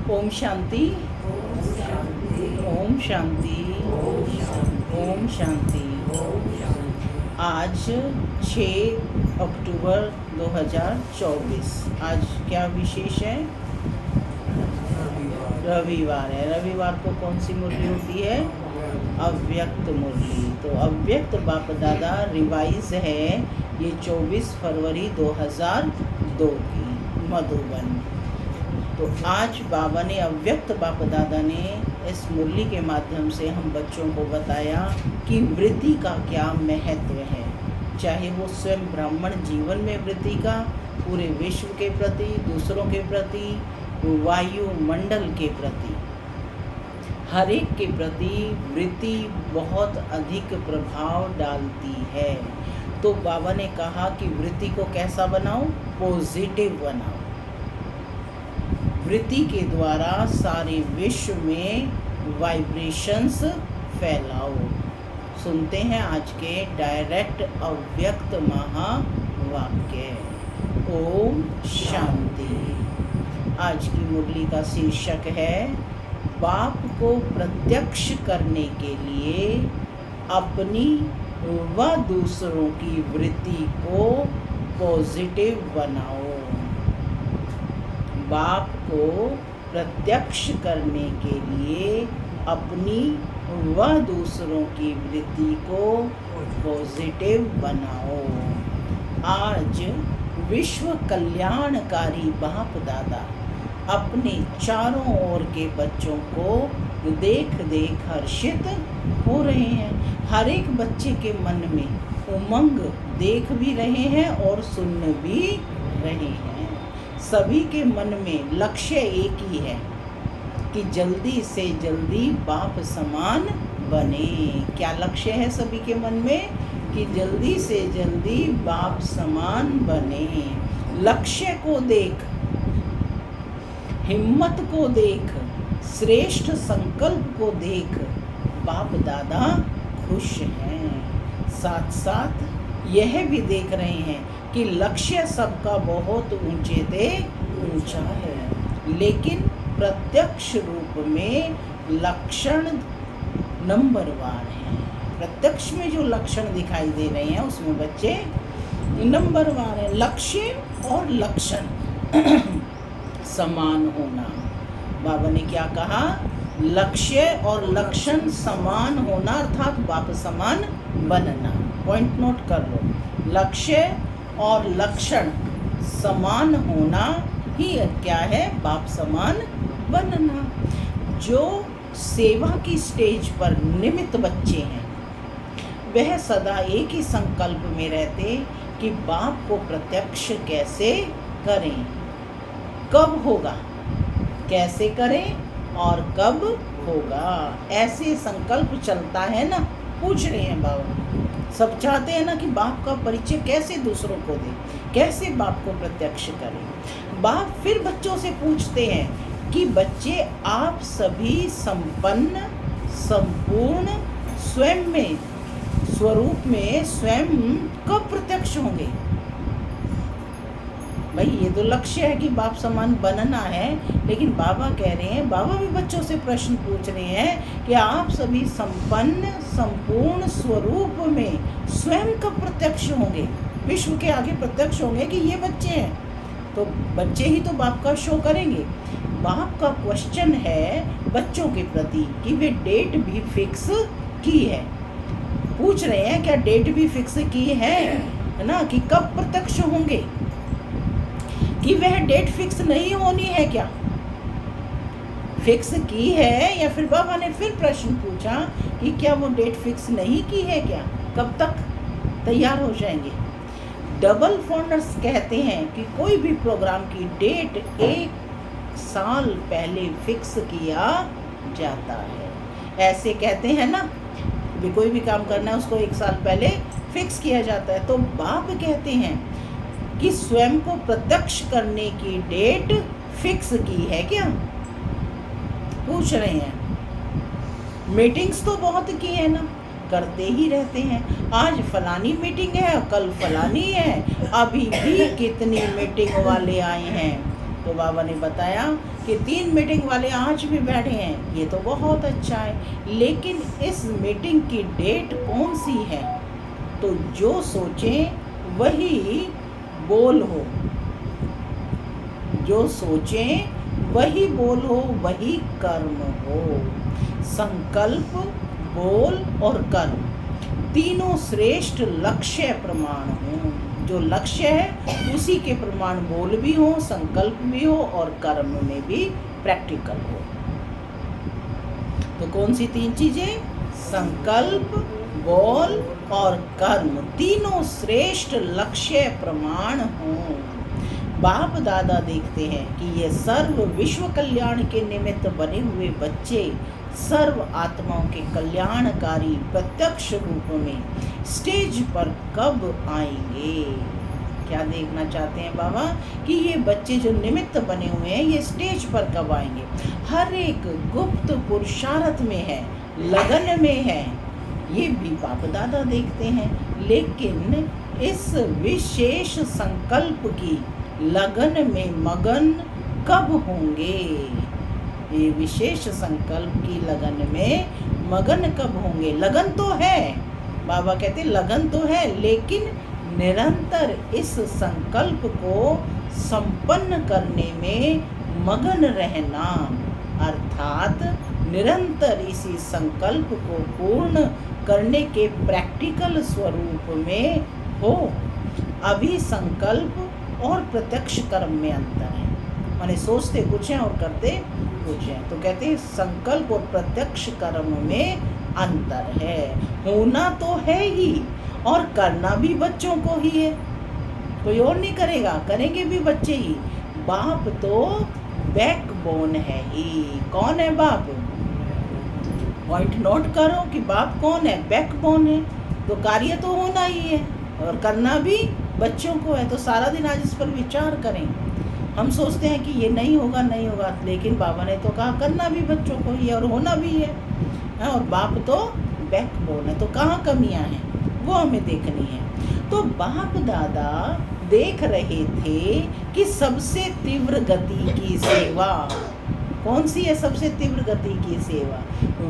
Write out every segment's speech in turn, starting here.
ओम शांति। ओम शांति। ओम शांति। आज 6 अक्टूबर 2024। आज क्या विशेष है? रविवार है। रविवार को कौन सी मुरली होती है? अव्यक्त मुरली। तो अव्यक्त बाप दादा रिवाइज है ये 24 फरवरी 2002 की, मधुबन। तो आज बाबा ने, अव्यक्त बाप दादा ने इस मुरली के माध्यम से हम बच्चों को बताया कि वृत्ति का क्या महत्व है, चाहे वो स्वयं ब्राह्मण जीवन में वृत्ति का, पूरे विश्व के प्रति, दूसरों के प्रति, वायुमंडल के प्रति, हर एक के प्रति वृत्ति बहुत अधिक प्रभाव डालती है। तो बाबा ने कहा कि वृत्ति को कैसा बनाओ? पॉजिटिव बनाओ। वृत्ति के द्वारा सारे विश्व में वाइब्रेशंस फैलाओ। सुनते हैं आज के डायरेक्ट अव्यक्त महावाक्य। ओम शांति। आज की मुरली का शीर्षक है बाप को प्रत्यक्ष करने के लिए अपनी व दूसरों की वृत्ति को पॉजिटिव बनाओ। बाप को प्रत्यक्ष करने के लिए अपनी व दूसरों की वृत्ति को पॉजिटिव बनाओ। आज विश्व कल्याणकारी बाप दादा अपने चारों ओर के बच्चों को देख देख हर्षित हो रहे हैं। हर एक बच्चे के मन में उमंग देख भी रहे हैं और सुन भी रहे हैं। सभी के मन में लक्ष्य एक ही है कि जल्दी से जल्दी बाप समान बने। क्या लक्ष्य है सभी के मन में? कि जल्दी से जल्दी बाप समान बने। लक्ष्य को देख, हिम्मत को देख, श्रेष्ठ संकल्प को देख बाप दादा खुश हैं। साथ साथ यह भी देख रहे हैं कि लक्ष्य सबका बहुत ऊंचे से ऊंचा है, लेकिन प्रत्यक्ष रूप में लक्षण नंबरवार हैं। प्रत्यक्ष में जो लक्षण दिखाई दे रहे हैं उसमें बच्चे नंबरवार हैं। लक्ष्य और लक्षण समान होना। बाबा ने क्या कहा? लक्ष्य और लक्षण समान होना, अर्थात बाप समान बनना। पॉइंट नोट कर लो। लक्ष्य और लक्षण समान होना ही क्या है? बाप समान बनना। जो सेवा की स्टेज पर निमित्त बच्चे हैं वह सदा एक ही संकल्प में रहते कि बाप को प्रत्यक्ष कैसे करें, कब होगा, कैसे करें और कब होगा। ऐसे संकल्प चलता है ना। पूछ रहे हैं बाबा, सब चाहते हैं ना कि बाप का परिचय कैसे दूसरों को दें, कैसे बाप को प्रत्यक्ष करें। बाप फिर बच्चों से पूछते हैं कि बच्चे आप सभी संपन्न, संपूर्ण, स्वयं में, स्वरूप में स्वयं कब प्रत्यक्ष होंगे? भाई ये तो लक्ष्य है कि बाप समान बनना है, लेकिन बाबा कह रहे हैं, बाबा भी बच्चों से प्रश्न पूछ रहे हैं कि आप सभी संपन्न, संपूर्ण स्वरूप में स्वयं कब प्रत्यक्ष होंगे, विश्व के आगे प्रत्यक्ष होंगे कि ये बच्चे हैं? तो बच्चे ही तो बाप का शो करेंगे। बाप का क्वेश्चन है बच्चों के प्रति कि वे डेट भी फिक्स की है। पूछ रहे हैं क्या डेट भी फिक्स की है ना, कि कब प्रत्यक्ष होंगे, कि वह डेट फिक्स नहीं होनी है क्या? फिक्स की है या फिर बाबा ने फिर प्रश्न पूछा कि क्या वो डेट फिक्स नहीं की है क्या? कब तक तैयार हो जाएंगे? डबल फाउंडर्स कहते हैं कि कोई भी प्रोग्राम की डेट 1 साल पहले फिक्स किया जाता है। ऐसे कहते हैं ना, भी कोई भी काम करना है उसको 1 साल पहले फिक्स किया जाता है। तो बाप कहते हैं कि स्वयं को प्रत्यक्ष करने की डेट फिक्स की है क्या? पूछ रहे हैं। मीटिंग्स तो बहुत की है ना, करते ही रहते हैं। आज फलानी मीटिंग है, कल फलानी है, अभी भी कितनी मीटिंग वाले आए हैं। तो बाबा ने बताया कि 3 मीटिंग वाले आज भी बैठे हैं, ये तो बहुत अच्छा है, लेकिन इस मीटिंग की डेट कौन सी है? तो जो सोचें वही बोल हो, जो सोचें वही बोल हो, वही कर्म हो। संकल्प, बोल और कर्म तीनों श्रेष्ठ लक्ष्य प्रमाण हो। जो लक्ष्य है उसी के प्रमाण बोल भी हो, संकल्प भी हो और कर्म में भी प्रैक्टिकल हो। तो कौन सी 3 चीजें? संकल्प, बोल और कर्म तीनों श्रेष्ठ लक्ष्य प्रमाण हो। बाप दादा देखते हैं कि ये सर्व विश्व कल्याण के निमित्त बने हुए बच्चे सर्व आत्माओं के कल्याणकारी प्रत्यक्ष रूप में स्टेज पर कब आएंगे? क्या देखना चाहते हैं बाबा कि ये बच्चे जो निमित्त बने हुए हैं ये स्टेज पर कब आएंगे? हर एक गुप्त पुरुषार्थ में है, लगन में है, ये भी बाप दादा देखते हैं। लेकिन इस विशेष संकल्प की लगन में मगन कब होंगे? ये विशेष संकल्प की लगन में मगन कब होंगे? लगन तो है, बाबा कहते लगन तो है, लेकिन निरंतर इस संकल्प को संपन्न करने में मगन रहना, अर्थात निरंतर इसी संकल्प को पूर्ण करने के प्रैक्टिकल स्वरूप में हो। अभी संकल्प और प्रत्यक्ष कर्म में अंतर है, माने सोचते कुछ हैं और करते कुछ हैं। तो कहते हैं संकल्प और प्रत्यक्ष कर्म में अंतर है। होना तो है ही और करना भी बच्चों को ही है, कोई और नहीं करेगा, करेंगे भी बच्चे ही। बाप तो बैकबोन है ही। कौन है बाप? पॉइंट नोट करो कि बाप कौन है? बैकबोन है। तो कार्य तो होना ही है और करना भी बच्चों को है। तो सारा दिन आज इस पर विचार करें। हम सोचते हैं कि ये नहीं होगा, नहीं होगा, लेकिन बाबा ने तो कहा करना भी बच्चों को ही है और होना भी है, और बाप तो बैकबोन है। तो कहाँ कमियां हैं वो हमें देखनी है। तो बाप दादा देख रहे थे कि सबसे तीव्र गति की सेवा कौन सी है? सबसे तीव्र गति की सेवा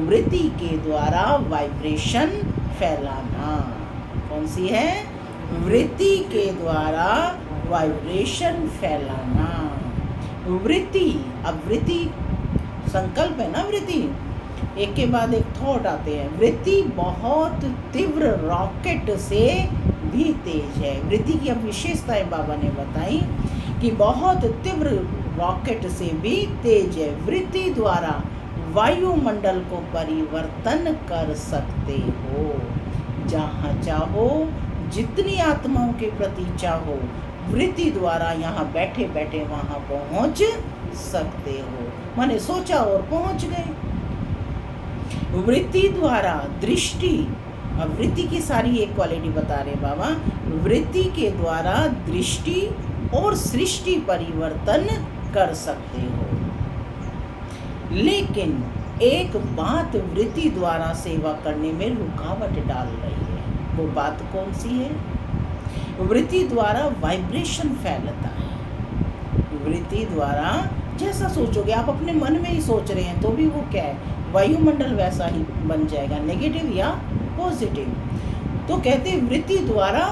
वृत्ति के द्वारा वाइब्रेशन फैलाना। कौन सी है? वृत्ति के द्वारा वाइब्रेशन फैलाना। वृत्ति, अब वृत्ति संकल्प है ना, वृत्ति एक के बाद एक थॉट आते हैं। वृत्ति बहुत तीव्र रॉकेट से भी तेज है। वृत्ति की अब विशेषताएं बाबा ने बताई कि बहुत तीव्र रॉकेट से भी तेज है। वृत्ति द्वारा वायुमंडल को परिवर्तन कर सकते हो, जहाँ चाहो, जितनी आत्माओं के प्रति चाहो, वृत्ति द्वारा यहाँ बैठे बैठे वहाँ पहुँच सकते हो। माने सोचा और पहुँच गए। वृत्ति द्वारा दृष्टि, अब वृत्ति की सारी एक क्वालिटी बता रहे बाबा। वृत्ति के द्वारा दृष्टि और सृष्टि परिवर्तन कर सकते हो। लेकिन एक बात वृत्ति द्वारा सेवा करने में रुकावट डाल रही है। वो बात कौन सी है? वृत्ति द्वारा वाइब्रेशन फैलता है। वृत्ति द्वारा जैसा सोचोगे, आप अपने मन में ही सोच रहे हैं तो भी वो क्या है? वायुमंडल वैसा ही बन जाएगा, नेगेटिव या पॉजिटिव। तो कहते हैं वृत्ति द्वारा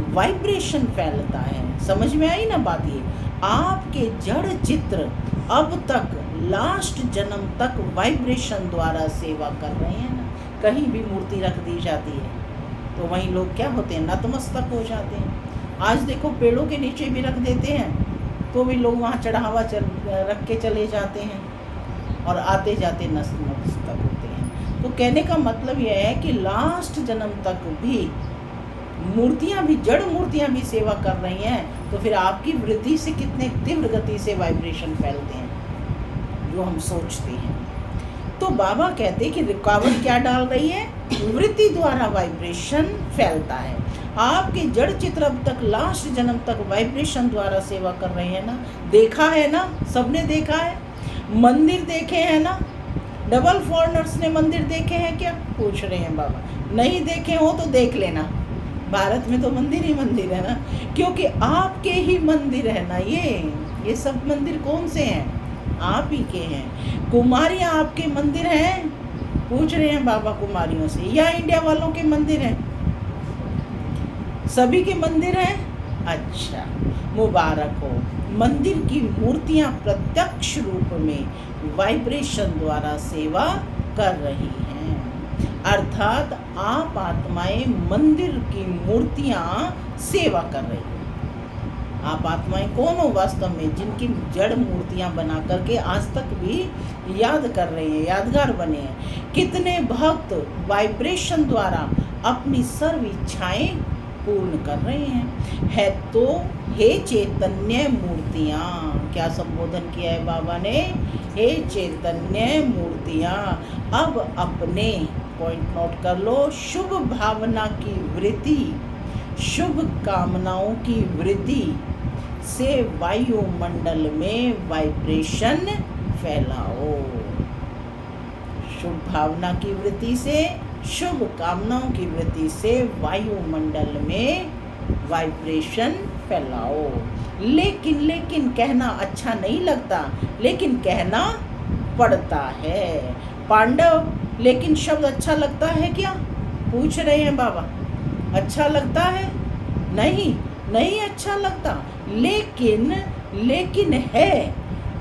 वाइब्रेशन फैलता है। समझ में आई ना बात? ये आपके जड़ चित्र अब तक लास्ट जन्म तक वाइब्रेशन द्वारा सेवा कर रहे हैं ना। कहीं भी मूर्ति रख दी जाती है तो वहीं लोग क्या होते हैं? नतमस्तक हो जाते हैं। आज देखो पेड़ों के नीचे भी रख देते हैं तो भी लोग वहाँ चढ़ावा रख के चले जाते हैं और आते जाते नतमस्तक होते हैं। तो कहने का मतलब यह है कि लास्ट जन्म तक भी मूर्तियाँ भी, जड़ मूर्तियाँ भी सेवा कर रही हैं। तो फिर आपकी वृत्ति से कितने तीव्र गति से वाइब्रेशन फैलते हैं जो हम सोचते हैं। तो बाबा कहते हैं कि रुकावट क्या डाल रही है? वृत्ति द्वारा वाइब्रेशन फैलता है। आपके जड़ चित्र अब तक लास्ट जन्म तक वाइब्रेशन द्वारा सेवा कर रहे हैं ना। देखा है ना, सबने देखा है। मंदिर देखे हैं ना, डबल फॉरेनर्स ने मंदिर देखे हैं क्या? पूछ रहे हैं बाबा। नहीं देखे हो तो देख लेना। भारत में तो मंदिर ही मंदिर है ना, क्योंकि आपके ही मंदिर है ना ये। ये सब मंदिर कौन से हैं? आप ही के हैं। कुमारियाँ आपके मंदिर हैं? पूछ रहे हैं बाबा कुमारियों से, या इंडिया वालों के मंदिर हैं? सभी के मंदिर हैं? अच्छा, मुबारक हो। मंदिर की मूर्तियां प्रत्यक्ष रूप में वाइब्रेशन द्वारा सेवा कर रही हैं, अर्थात आप आत्माएं मंदिर की मूर्तियां सेवा कर रही हैं। आप आत्माएं कौन हो वास्तव में? जिनकी जड़ मूर्तियां बना करके आज तक भी याद कर रहे हैं, यादगार बने हैं। कितने भक्त वाइब्रेशन द्वारा अपनी सर्व इच्छाएं पूर्ण कर रहे हैं। है तो हे चैतन्य मूर्तियाँ, क्या संबोधन किया है बाबा ने? हे चैतन्य मूर्तियाँ, अब अपने, पॉइंट नोट कर लो, शुभ भावना की वृद्धि, शुभ कामनाओं की वृद्धि से वायुमंडल में वाइब्रेशन फैलाओ। शुभ भावना की वृद्धि से, शुभ कामनाओं की वृद्धि से वायुमंडल में वाइब्रेशन फैलाओ। लेकिन कहना अच्छा नहीं लगता, लेकिन कहना पड़ता है। पांडव, लेकिन शब्द अच्छा लगता है क्या? पूछ रहे हैं बाबा। अच्छा लगता है? नहीं अच्छा लगता। लेकिन है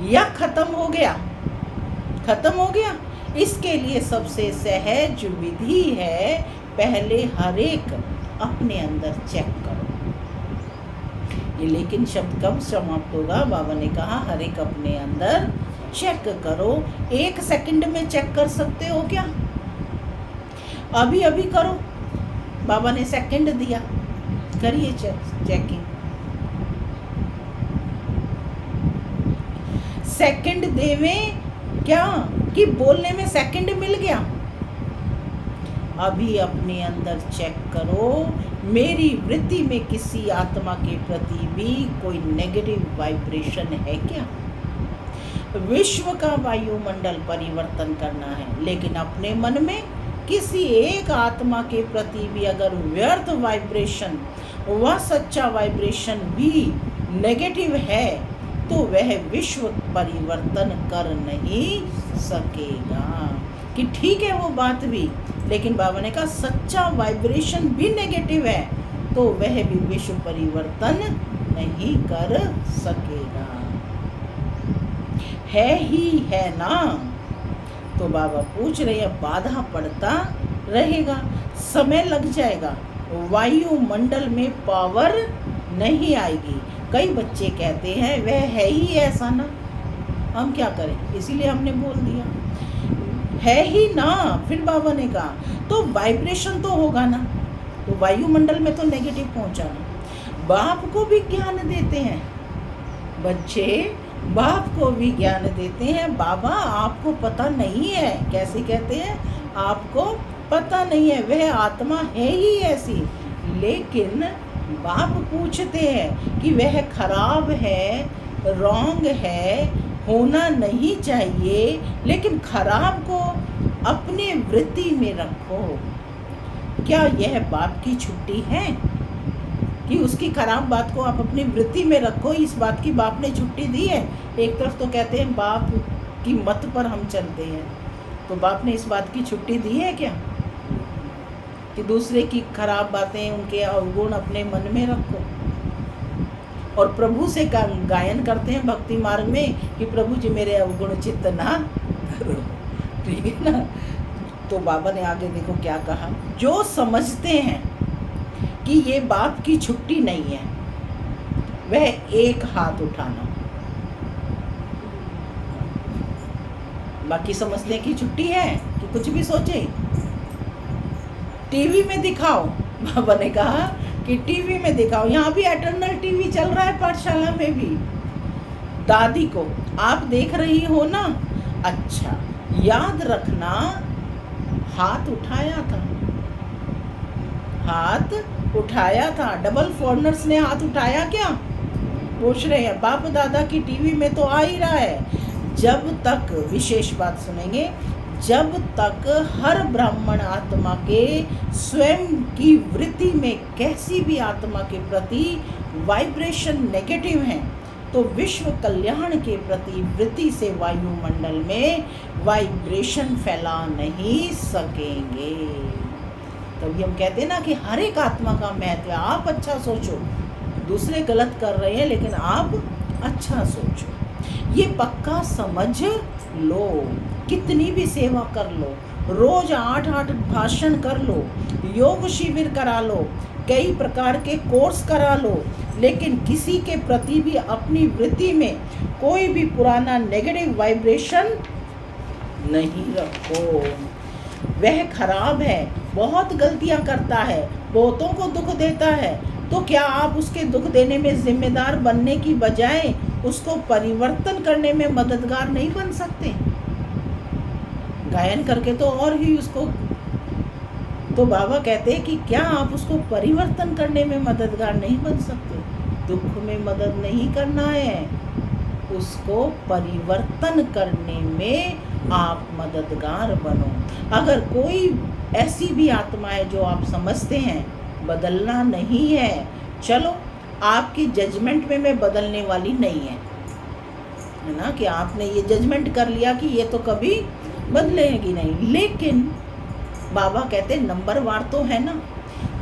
या खत्म हो गया? इसके लिए सबसे सहज विधि है, पहले हर एक अपने अंदर चेक करो। ये लेकिन शब्द कब समाप्त होगा? बाबा ने कहा हर एक अपने अंदर चेक करो। 1 सेकंड में चेक कर सकते हो क्या? अभी करो। बाबा ने सेकंड दिया, करिए चेकिंग। सेकंड देवें क्या कि बोलने में सेकंड मिल गया? अभी अपने अंदर चेक करो, मेरी वृत्ति में किसी आत्मा के प्रति भी कोई नेगेटिव वाइब्रेशन है क्या? विश्व का वायुमंडल परिवर्तन करना है, लेकिन अपने मन में किसी एक आत्मा के प्रति भी अगर व्यर्थ वाइब्रेशन, वह सच्चा वाइब्रेशन भी नेगेटिव है, तो वह विश्व परिवर्तन कर नहीं सकेगा। कि ठीक है वो बात भी, लेकिन बाबा ने कहा सच्चा वाइब्रेशन भी नेगेटिव है, तो वह भी विश्व परिवर्तन नहीं कर सकेगा। है ना? तो बाबा पूछ रहे हैं, बाधा पड़ता रहेगा, समय लग जाएगा, वायुमंडल में पावर नहीं आएगी। कई बच्चे कहते हैं वह है ही ऐसा ना, हम क्या करें? इसीलिए हमने बोल दिया है ही ना। फिर बाबा ने कहा तो वाइब्रेशन तो होगा ना, तो वायुमंडल में तो नेगेटिव पहुंचा ना। बाप को भी ज्ञान देते हैं बच्चे, बाप को भी ज्ञान देते हैं, बाबा आपको पता नहीं है। कैसे कहते हैं? आपको पता नहीं है, वह आत्मा है ही ऐसी। लेकिन बाप पूछते हैं कि वह खराब है, रॉन्ग है, होना नहीं चाहिए, लेकिन खराब को अपने वृत्ति में रखो। क्या यह बाप की छुट्टी है कि उसकी खराब बात को आप अपनी वृत्ति में रखो? इस बात की बाप ने छुट्टी दी है? एक तरफ तो कहते हैं बाप की मत पर हम चलते हैं, तो बाप ने इस बात की छुट्टी दी है क्या कि दूसरे की खराब बातें, उनके अवगुण अपने मन में रखो? और प्रभु से गायन करते हैं भक्ति मार्ग में कि प्रभु जी मेरे अवगुण चित्त ना करो, ठीक है ना? तो बाबा ने आगे देखो क्या कहा, जो समझते हैं कि ये बाप की छुट्टी नहीं है, वह एक हाथ उठाना। बाकी समझते हैं कि छुट्टी है कि कुछ भी सोचे। टीवी में दिखाओ, बाबा ने कहा कि टीवी में दिखाओ। यहाँ भी एटर्नल टीवी चल रहा है, पाठशाला में भी। दादी को आप देख रही हो ना? अच्छा, याद रखना हाथ उठाया था। डबल फॉरनर्स ने हाथ उठाया क्या? पूछ रहे हैं। बाप दादा की टीवी में तो आ ही रहा है। जब तक, विशेष बात सुनेंगे, जब तक हर ब्राह्मण आत्मा के स्वयं की वृत्ति में कैसी भी आत्मा के प्रति वाइब्रेशन नेगेटिव है, तो विश्व कल्याण के प्रति वृत्ति से वायुमंडल में वाइब्रेशन फैला नहीं सकेंगे। तभी हम कहते हैं ना कि हर एक आत्मा का महत्व है। आप अच्छा सोचो, दूसरे गलत कर रहे हैं लेकिन आप अच्छा सोचो, ये पक्का समझ लो। कितनी भी सेवा कर लो, रोज 8 भाषण कर लो, योग शिविर करा लो, कई प्रकार के कोर्स करा लो, लेकिन किसी के प्रति भी अपनी वृत्ति में कोई भी पुराना नेगेटिव वाइब्रेशन नहीं रखो। वह खराब है, बहुत गलतियां करता है, बहुतों को दुख देता है, तो क्या आप उसके दुख देने में जिम्मेदार बनने की बजाय उसको परिवर्तन करने में मददगार नहीं बन सकते? गायन करके तो और ही उसको, तो बाबा कहते हैं कि क्या आप उसको परिवर्तन करने में मददगार नहीं बन सकते? दुख में मदद नहीं करना है, उसको परिवर्तन करने में आप मददगार बनो। अगर कोई ऐसी भी आत्मा है जो आप समझते हैं बदलना नहीं है, चलो आपकी जजमेंट में मैं बदलने वाली नहीं है ना, कि आपने ये जजमेंट कर लिया कि ये तो कभी बदलेगी नहीं, लेकिन बाबा कहते नंबरवार तो है ना,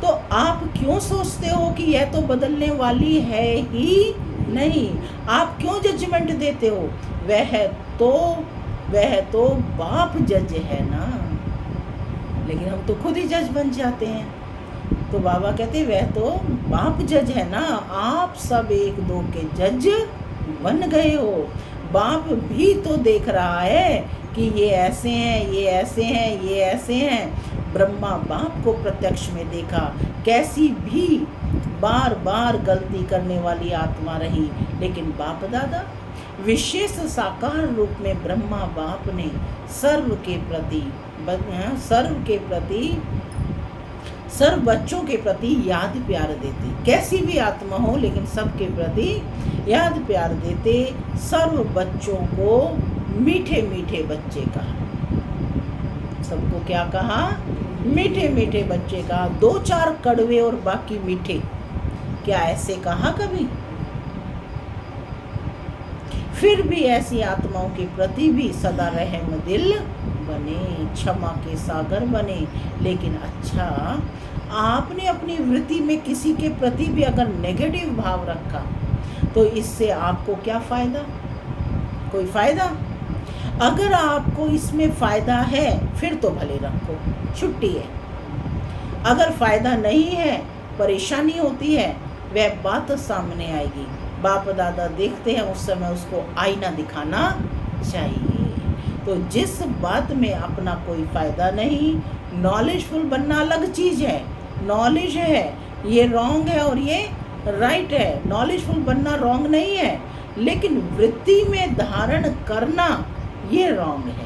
तो आप क्यों सोचते हो कि यह तो बदलने वाली है ही नहीं? आप क्यों जजमेंट देते हो? वह तो बाप जज है ना, लेकिन हम तो खुद ही जज बन जाते हैं। तो बाबा कहते वह तो बाप जज है ना, आप सब एक दो के जज बन गए हो। बाप भी तो देख रहा है कि ये ऐसे हैं, ये ऐसे हैं, ये ऐसे हैं। ब्रह्मा बाप को प्रत्यक्ष में देखा, कैसी भी बार बार गलती करने वाली आत्मा रही, लेकिन बाप दादा विशेष साकार रूप में ब्रह्मा बाप ने सर्व बच्चों के प्रति याद प्यार देते, कैसी भी आत्मा हो लेकिन सबके प्रति याद प्यार देते। सर्व बच्चों को मीठे मीठे बच्चे कहा, सबको क्या कहा? मीठे मीठे बच्चे कहा। 2-4 कड़वे और बाकी मीठे, क्या ऐसे कहा कभी? फिर भी ऐसी आत्माओं के प्रति भी सदा रहम दिल बने, क्षमा के सागर बने। लेकिन अच्छा, आपने अपनी वृत्ति में किसी के प्रति भी अगर नेगेटिव भाव रखा तो इससे आपको क्या फ़ायदा? कोई फ़ायदा? अगर आपको इसमें फ़ायदा है फिर तो भले रखो, छुट्टी है। अगर फ़ायदा नहीं है, परेशानी होती है, वह बात सामने आएगी। बाप दादा देखते हैं, उस समय उसको आईना दिखाना चाहिए। तो जिस बात में अपना कोई फ़ायदा नहीं, नॉलेजफुल बनना अलग चीज़ है। नॉलेज है, ये रॉन्ग है और ये राइट है। नॉलेजफुल बनना रॉन्ग नहीं है, लेकिन वृत्ति में धारण करना ये रॉन्ग है,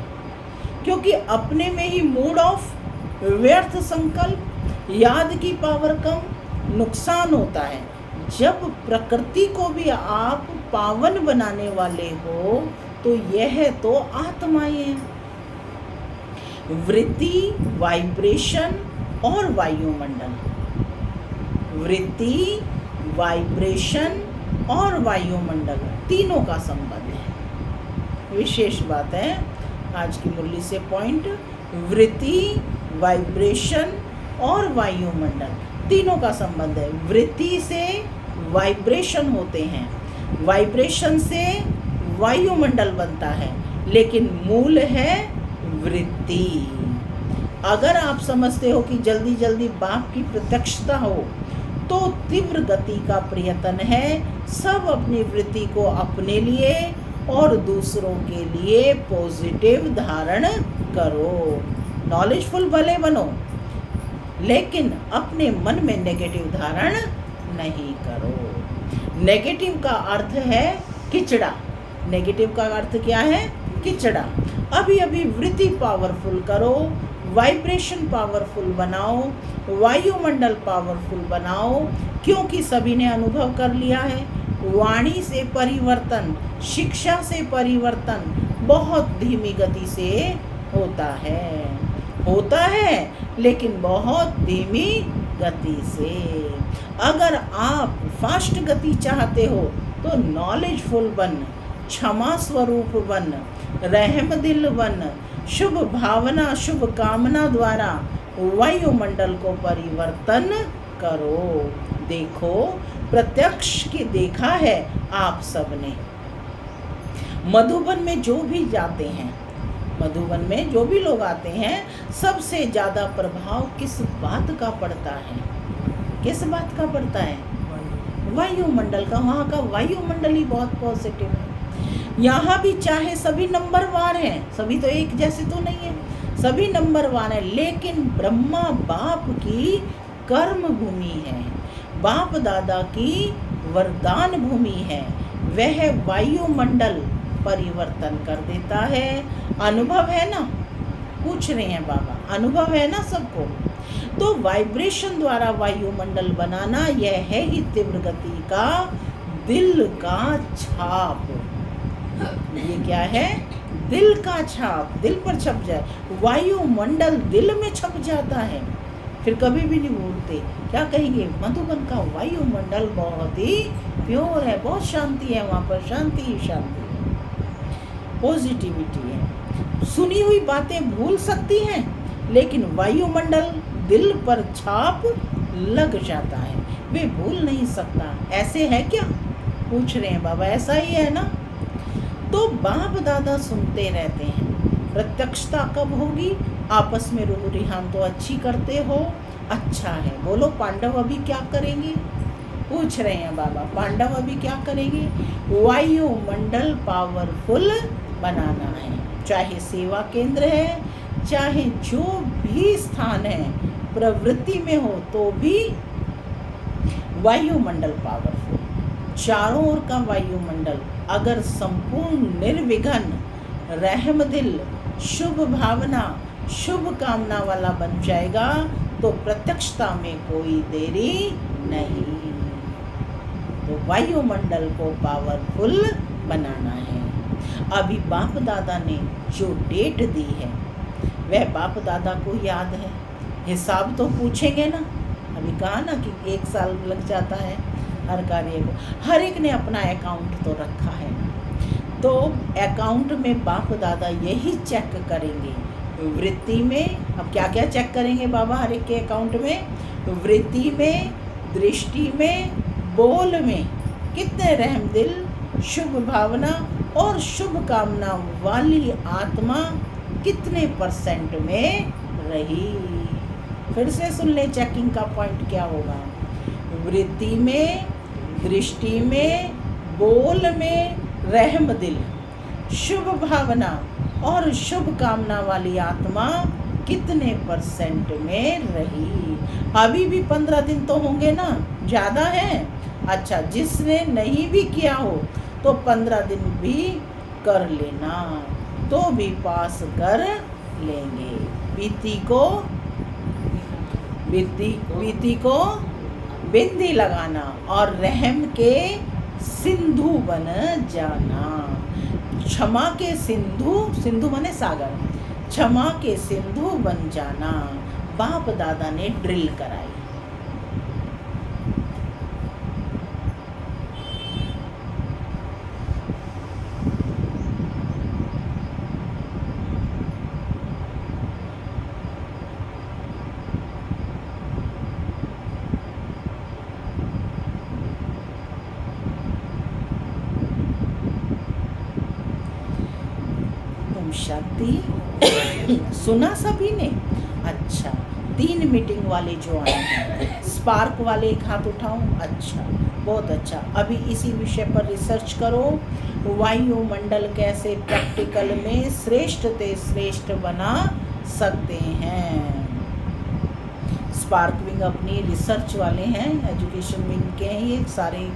क्योंकि अपने में ही मूड ऑफ व्यर्थ संकल्प, याद की पावर कम, नुकसान होता है। जब प्रकृति को भी आप पावन बनाने वाले हो तो यह तो आत्माएं हैं। वृत्ति, वाइब्रेशन और वायुमंडल, वृत्ति, वाइब्रेशन और वायुमंडल तीनों का संबंध है। विशेष बात है आज की मुरली से पॉइंट, वृत्ति, वाइब्रेशन और वायुमंडल तीनों का संबंध है। वृत्ति से वाइब्रेशन होते हैं, वाइब्रेशन से वायुमंडल बनता है, लेकिन मूल है वृत्ति। अगर आप समझते हो कि जल्दी जल्दी बाप की प्रत्यक्षता हो तो तीव्र गति का प्रयत्न है। सब अपनी वृत्ति को अपने लिए और दूसरों के लिए पॉजिटिव धारण करो। नॉलेजफुल भले बनो, लेकिन अपने मन में नेगेटिव धारण नहीं करो। नेगेटिव का अर्थ है किचड़ा। नेगेटिव का अर्थ क्या है? किचड़ा। अभी अभी वृत्ति पावरफुल करो, वाइब्रेशन पावरफुल बनाओ, वायुमंडल पावरफुल बनाओ, क्योंकि सभी ने अनुभव कर लिया है। वाणी से परिवर्तन, शिक्षा से परिवर्तन बहुत धीमी गति से होता है, लेकिन बहुत धीमी गति से। अगर आप फास्ट गति चाहते हो तो नॉलेजफुल बन, क्षमा स्वरूप बन, रहम दिल बन, शुभ भावना शुभ कामना द्वारा वायुमंडल को परिवर्तन करो। देखो, प्रत्यक्ष की देखा है आप सबने। मधुबन में जो भी जाते हैं, मधुबन में जो भी लोग आते हैं, सबसे ज़्यादा प्रभाव किस बात का पड़ता है? किस बात का पड़ता है? वायुमंडल का। वहाँ का वायुमंडल ही बहुत पॉजिटिव है। यहाँ भी चाहे सभी नंबरवार हैं, सभी तो एक जैसे तो नहीं है, सभी नंबरवार हैं, लेकिन ब्रह्मा बाप की कर्म भूमि है, बाप दादा की वरदान भूमि है। वह वायुमंडल परिवर्तन कर देता है। अनुभव है ना? पूछ रहे हैं बाबा, अनुभव है ना सबको? तो वाइब्रेशन द्वारा वायुमंडल बनाना, यह है ही तीव्र गति का दिल का छाप। ये क्या है? दिल का छाप। दिल पर छप जाए, वायुमंडल दिल में छप जाता है, फिर कभी भी नहीं भूलते। क्या कहेंगे? मधुबन का वायुमंडल बहुत ही प्योर है, बहुत शांति है, वहाँ पर शांति ही शांति है, पॉजिटिविटी है। सुनी हुई बातें भूल सकती हैं, लेकिन वायुमंडल दिल पर छाप लग जाता है, वे भूल नहीं सकता। ऐसे है क्या? पूछ रहे हैं बाबा, ऐसा ही है ना? तो बाप दादा सुनते रहते हैं। प्रत्यक्षता कब होगी? आपस में रूह रिहान तो अच्छी करते हो, अच्छा है। बोलो, पांडव अभी क्या करेंगे? पूछ रहे हैं बाबा, पांडव अभी क्या करेंगे? वायुमंडल पावरफुल बनाना है। चाहे सेवा केंद्र है, चाहे जो भी स्थान है, प्रवृत्ति में हो तो भी वायुमंडल पावरफुल। चारों ओर का वायुमंडल अगर संपूर्ण निर्विघ्न, रहम दिल, शुभ भावना, शुभ कामना वाला बन जाएगा, तो प्रत्यक्षता में कोई देरी नहीं। तो वायुमंडल को पावरफुल बनाना है। अभी बाप दादा ने जो डेट दी है, वह बाप दादा को याद है। हिसाब तो पूछेंगे ना। अभी कहा ना कि 1 साल लग जाता है हर कार्य को। हर एक ने अपना अकाउंट तो रखा है ना, तो अकाउंट में बाप दादा यही चेक करेंगे। वृत्ति में अब क्या क्या चेक करेंगे बाबा हर एक के अकाउंट में? वृत्ति में, दृष्टि में, बोल में कितने रहम दिल, शुभ भावना और शुभ कामना वाली आत्मा कितने % में रही। फिर से सुन ले, चेकिंग का पॉइंट क्या होगा? वृत्ति में, दृष्टि में, बोल में रहम दिल, शुभ भावना और शुभ कामना वाली आत्मा कितने % में रही। अभी भी 15 दिन तो होंगे ना, ज़्यादा है? अच्छा, जिसने नहीं भी किया हो तो 15 दिन भी कर लेना, तो भी पास कर लेंगे। बीती को बिंदी लगाना और रहम के सिंधु बन जाना। क्षमा के सिंधु, सिंधु बने सागर, क्षमा के सिंधु बन जाना। बाप दादा ने ड्रिल कराई। शांति। सुना सभी ने? अच्छा, 3 मीटिंग वाले जो आए हैं, स्पार्क वाले एक हाथ उठाऊं? अच्छा, बहुत अच्छा। अभी इसी विषय पर रिसर्च करो, वायुमंडल कैसे प्रैक्टिकल में श्रेष्ठ ते श्रेष्ठ बना सकते हैं। स्पार्क विंग अपनी रिसर्च वाले हैं, एजुकेशन विंग के हैं, ये सारे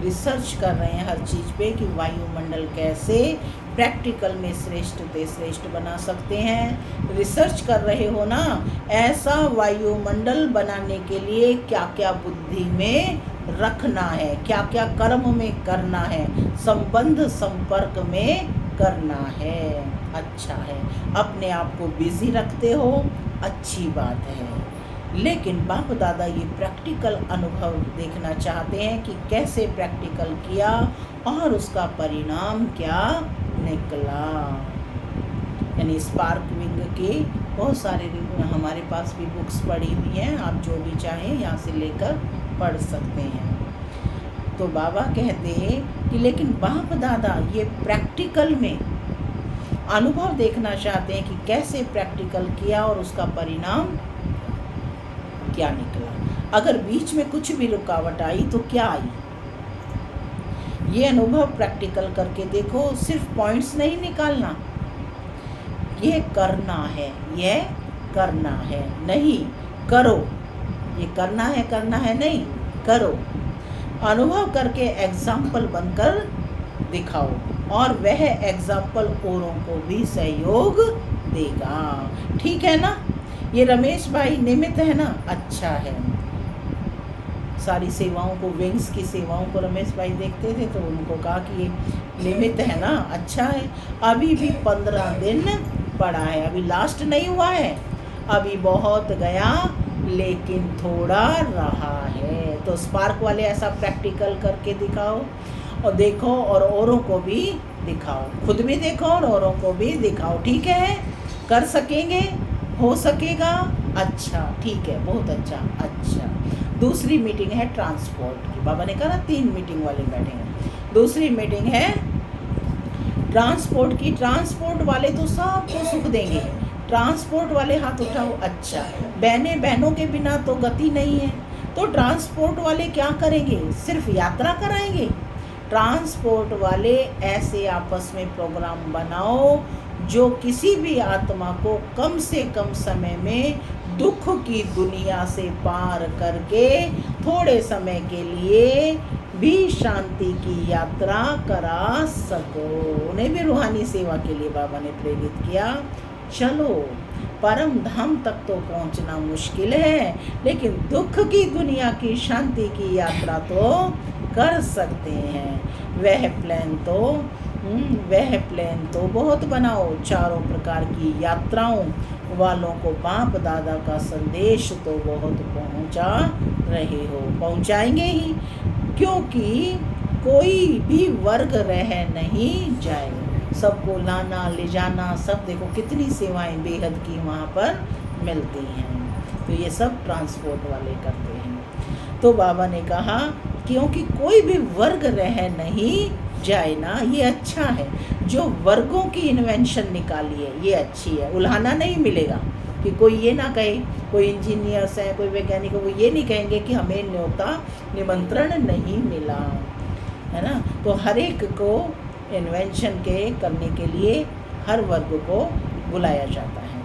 रिसर्च कर रहे हैं हर चीज़ पे कि वायुमंडल कैसे प्रैक्टिकल में श्रेष्ठ ते श्रेष्ठ बना सकते हैं। रिसर्च कर रहे हो ना, ऐसा वायुमंडल बनाने के लिए क्या क्या बुद्धि में रखना है, क्या क्या कर्म में करना है, संबंध संपर्क में करना है। अच्छा है, अपने आप को बिजी रखते हो, अच्छी बात है। लेकिन बाप दादा ये प्रैक्टिकल अनुभव देखना चाहते हैं कि कैसे प्रैक्टिकल किया और उसका परिणाम क्या निकला। यानी स्पार्क विंग के बहुत सारे हमारे पास भी बुक्स पड़ी हुई हैं, आप जो भी चाहें यहाँ से लेकर पढ़ सकते हैं। तो बाबा कहते हैं कि लेकिन बाप दादा ये प्रैक्टिकल में अनुभव देखना चाहते हैं कि कैसे प्रैक्टिकल किया और उसका परिणाम क्या निकला। अगर बीच में कुछ भी रुकावट आई तो क्या आई, ये अनुभव प्रैक्टिकल करके देखो। सिर्फ पॉइंट्स नहीं निकालना, ये करना है, ये करना है, नहीं करो। ये करना है नहीं करो। अनुभव करके एग्जाम्पल बनकर दिखाओ और वह एग्जाम्पल औरों को भी सहयोग देगा। ठीक है ना। ये रमेश भाई निमित्त है ना, अच्छा है। सारी सेवाओं को, विंग्स की सेवाओं को रमेश भाई देखते थे तो उनको कहा कि ये निमित्त है ना, अच्छा है। अभी भी 15 दिन पड़ा है, अभी लास्ट नहीं हुआ है, अभी बहुत गया लेकिन थोड़ा रहा है। तो स्पार्क वाले ऐसा प्रैक्टिकल करके दिखाओ और देखो और औरों को भी दिखाओ, खुद भी देखो और औरों को भी दिखाओ। ठीक है, कर सकेंगे, हो सकेगा, अच्छा ठीक है, बहुत अच्छा। अच्छा, दूसरी मीटिंग है ट्रांसपोर्ट की। बाबा ने कहा ना 3 मीटिंग वाले बैठे हैं। दूसरी मीटिंग है ट्रांसपोर्ट की। ट्रांसपोर्ट वाले तो सबको सुख देंगे, ट्रांसपोर्ट वाले हाथ उठाओ। अच्छा, बहनों के बिना तो गति नहीं है, तो ट्रांसपोर्ट वाले क्या करेंगे, सिर्फ यात्रा कराएंगे। ट्रांसपोर्ट वाले ऐसे आपस में प्रोग्राम बनाओ जो किसी भी आत्मा को कम से कम समय में दुख की दुनिया से पार करके थोड़े समय के लिए भी शांति की यात्रा करा सको। उन्हें भी रूहानी सेवा के लिए बाबा ने प्रेरित किया। चलो, परम धाम तक तो पहुंचना मुश्किल है, लेकिन दुख की दुनिया की शांति की यात्रा तो कर सकते हैं। वह प्लान तो बहुत बनाओ। चारों प्रकार की यात्राओं वालों को बाप दादा का संदेश तो बहुत पहुंचा रहे हो, पहुंचाएंगे ही, क्योंकि कोई भी वर्ग रह नहीं जाएगा। सबको लाना ले जाना, सब देखो कितनी सेवाएं बेहद की वहाँ पर मिलती हैं। तो ये सब ट्रांसपोर्ट वाले करते हैं। तो बाबा ने कहा क्योंकि कोई भी वर्ग रह नहीं जाए ना, ये अच्छा है। जो वर्गों की इन्वेंशन निकाली है ये अच्छी है। उल्हाना नहीं मिलेगा कि कोई ये ना कहे, कोई इंजीनियर्स हैं, कोई वैज्ञानिक, वो ये नहीं कहेंगे कि हमें न्योता निमंत्रण नहीं मिला, है ना। तो हर एक को इन्वेंशन के करने के लिए हर वर्ग को बुलाया जाता है,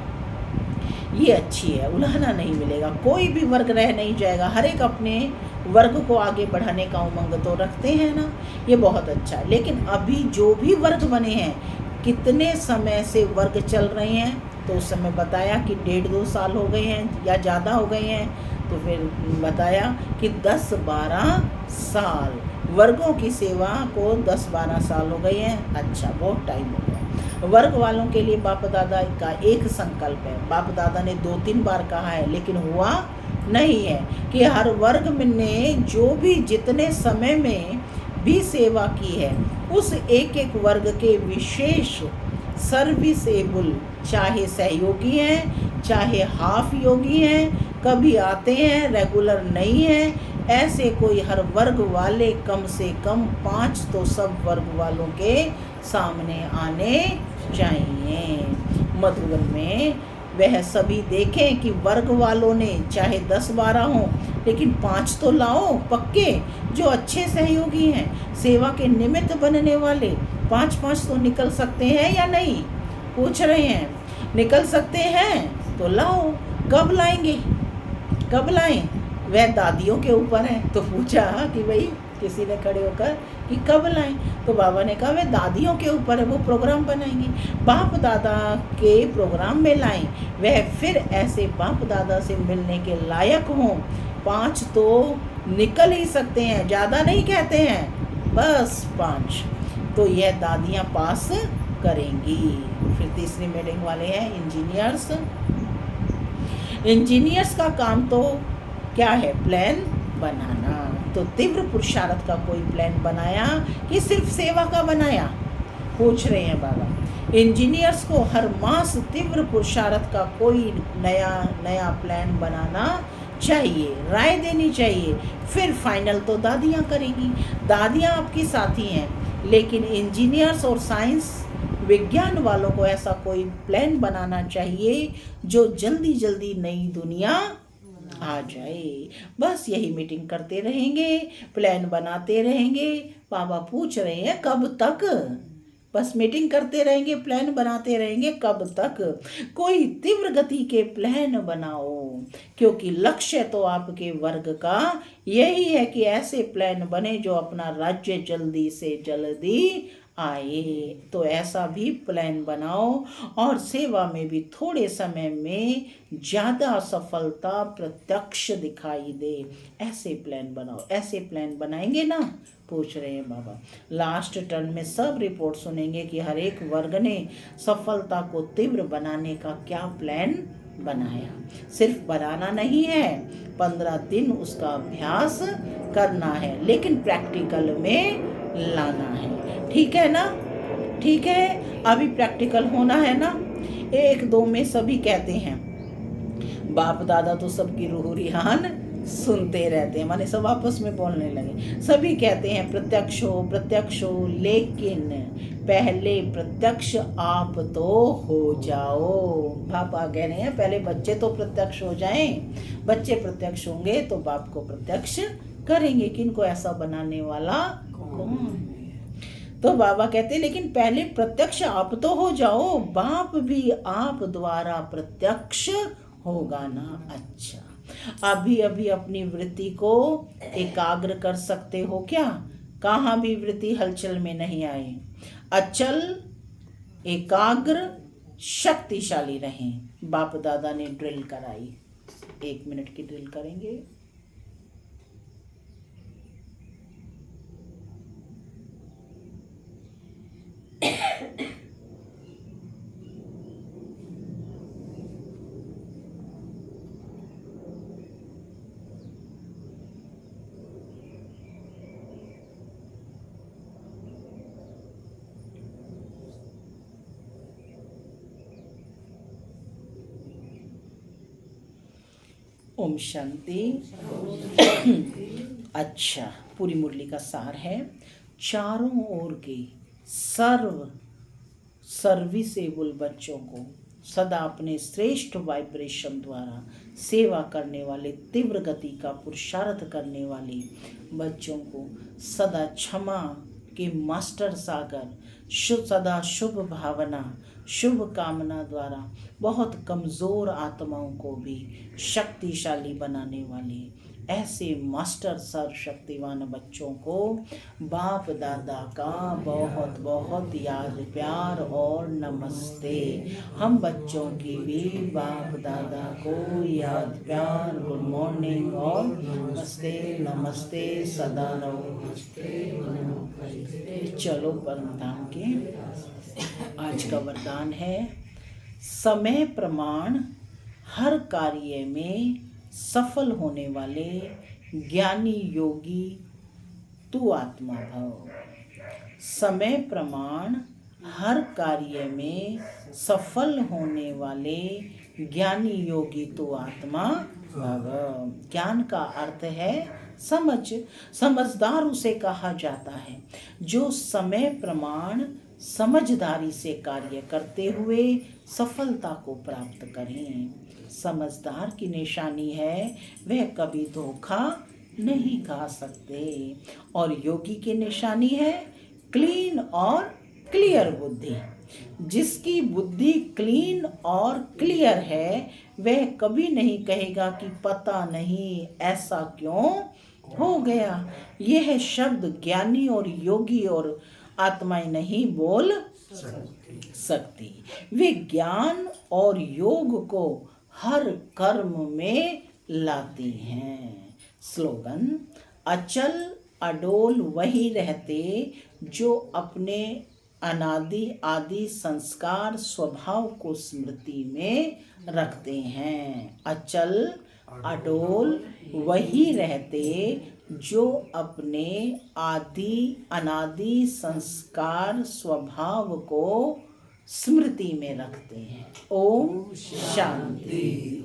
ये अच्छी है। उल्हाना नहीं मिलेगा, कोई भी वर्ग रह नहीं जाएगा। हर एक अपने वर्ग को आगे बढ़ाने का उमंग तो रखते हैं ना, ये बहुत अच्छा है। लेकिन अभी जो भी वर्ग बने हैं, कितने समय से वर्ग चल रहे हैं, तो उस समय बताया कि 1.5-2 साल हो गए हैं या ज़्यादा हो गए हैं। तो फिर बताया कि 10-12 साल वर्गों की सेवा को 10-12 साल हो गए हैं। अच्छा, बहुत टाइम हो गया। वर्ग वालों के लिए बाप दादा का एक संकल्प है। बाप दादा ने 2-3 बार कहा है, लेकिन हुआ नहीं है कि हर वर्ग ने जो भी जितने समय में भी सेवा की है, उस एक वर्ग के विशेष सर्विसेबल, चाहे सहयोगी हैं, चाहे हाफ योगी हैं, कभी आते हैं, रेगुलर नहीं है, ऐसे कोई हर वर्ग वाले कम से कम 5 तो सब वर्ग वालों के सामने आने चाहिए। मधुबन में वह सभी देखें कि वर्ग वालों ने चाहे 10-12 हों, लेकिन 5 तो लाओ पक्के, जो अच्छे सहयोगी हैं, सेवा के निमित्त बनने वाले। 5-5 तो निकल सकते हैं या नहीं, पूछ रहे हैं। निकल सकते हैं तो लाओ। कब लाएंगे, कब लाएं, वह दादियों के ऊपर है। तो पूछा कि भाई किसी ने खड़े होकर कि कब लाएं, तो बाबा ने कहा वह दादियों के ऊपर है, वो प्रोग्राम बनाएंगे। बाप दादा के प्रोग्राम में लाएं, वह फिर ऐसे बाप दादा से मिलने के लायक हों। 5 तो निकल ही सकते हैं, ज़्यादा नहीं कहते हैं, बस 5 तो यह दादियाँ पास करेंगी। फिर तीसरी मीटिंग वाले हैं इंजीनियर्स। इंजीनियर्स का काम तो क्या है? प्लान बनाना। तो तीव्र पुरुषार्थ का कोई प्लान बनाया कि सिर्फ सेवा का बनाया? पूछ रहे हैं बाबा। इंजीनियर्स को हर मास तीव्र पुरुषार्थ का कोई नया नया प्लान बनाना चाहिए, राय देनी चाहिए। फिर फाइनल तो दादियाँ करेगी, दादियाँ आपकी साथी हैं। लेकिन इंजीनियर्स और साइंस विज्ञान वालों को ऐसा कोई प्लान बनाना चाहिए जो जल्दी जल्दी नई दुनिया आ जाए। बस यही मीटिंग करते रहेंगे, प्लान बनाते रहेंगे। बाबा पूछ रहे हैं कब तक? बस मीटिंग करते रहेंगे, प्लान बनाते रहेंगे, कब तक? कोई तीव्र गति के प्लान बनाओ, क्योंकि लक्ष्य तो आपके वर्ग का यही है कि ऐसे प्लान बने जो अपना राज्य जल्दी से जल्दी आए। तो ऐसा भी प्लान बनाओ और सेवा में भी थोड़े समय में ज़्यादा सफलता प्रत्यक्ष दिखाई दे। ऐसे प्लान बनाओ। ऐसे प्लान बनाएंगे ना? पूछ रहे हैं बाबा। लास्ट टर्न में सब रिपोर्ट सुनेंगे कि हर एक वर्ग ने सफलता को तीव्र बनाने का क्या प्लान बनाया। सिर्फ बनाना नहीं है, 15 दिन उसका अभ्यास करना है, लेकिन प्रैक्टिकल में लाना है। ठीक है ना? ठीक है, अभी प्रैक्टिकल होना है ना? 1-2 में सभी कहते हैं, बाप दादा तो सबकी रूह रिहान सुनते रहते हैं, माने सब आपस में बोलने लगे। सभी कहते हैं प्रत्यक्ष हो, लेकिन पहले प्रत्यक्ष आप तो हो जाओ। पापा कह रहे हैं पहले बच्चे तो प्रत्यक्ष हो जाएं। बच्चे प्रत्यक्ष होंगे तो बाप को प्रत्यक्ष करेंगे। किनको ऐसा बनाने वाला कौन? तो बाबा कहते लेकिन पहले प्रत्यक्ष आप तो हो जाओ, बाप भी आप द्वारा प्रत्यक्ष होगा ना। अच्छा, अभी अभी अपनी वृत्ति को एकाग्र कर सकते हो क्या? कहाँ भी वृत्ति हलचल में नहीं आए। अचल, एकाग्र, शक्तिशाली रहें। बाप दादा ने ड्रिल कराई, 1 मिनट की ड्रिल करेंगे। ओम शांति। अच्छा, पूरी मुरली का सार है, चारों ओर के सर्विसेबल बच्चों को सदा अपने श्रेष्ठ वाइब्रेशन द्वारा सेवा करने वाले, तीव्र गति का पुरुषार्थ करने वाले बच्चों को सदा क्षमा के मास्टर सागर, सदा शुभ भावना, शुभ कामना द्वारा बहुत कमज़ोर आत्माओं को भी शक्तिशाली बनाने वाले ऐसे मास्टर सर्वशक्तिवान बच्चों को बाप दादा का बहुत बहुत याद, प्यार और नमस्ते। हम बच्चों की भी बाप दादा को याद, प्यार, गुड मॉर्निंग और नमस्ते। नमस्ते सदा रहो। चलो परम धाम के आज का वरदान है, समय प्रमाण हर कार्य में सफल होने वाले ज्ञानी योगी तू आत्मा भव। समय प्रमाण हर कार्य में सफल होने वाले ज्ञानी योगी तू आत्मा भव। ज्ञान का अर्थ है समझ। समझदार उसे कहा जाता है जो समय प्रमाण समझदारी से कार्य करते हुए सफलता को प्राप्त करें। समझदार की निशानी है वह कभी धोखा नहीं खा सकते, और योगी की निशानी है क्लीन और क्लियर बुद्धि। जिसकी बुद्धि क्लीन और क्लियर है वह कभी नहीं कहेगा कि पता नहीं ऐसा क्यों हो गया। यह शब्द ज्ञानी और योगी और आत्माएं नहीं बोल सकती। वे ज्ञान और योग को हर कर्म में लाती हैं। स्लोगन, अचल अडोल वही रहते जो अपने अनादि आदि संस्कार स्वभाव को स्मृति में रखते हैं। अचल अडोल वही रहते जो अपने आदि अनादि संस्कार स्वभाव को स्मृति में रखते हैं। ओम शांति।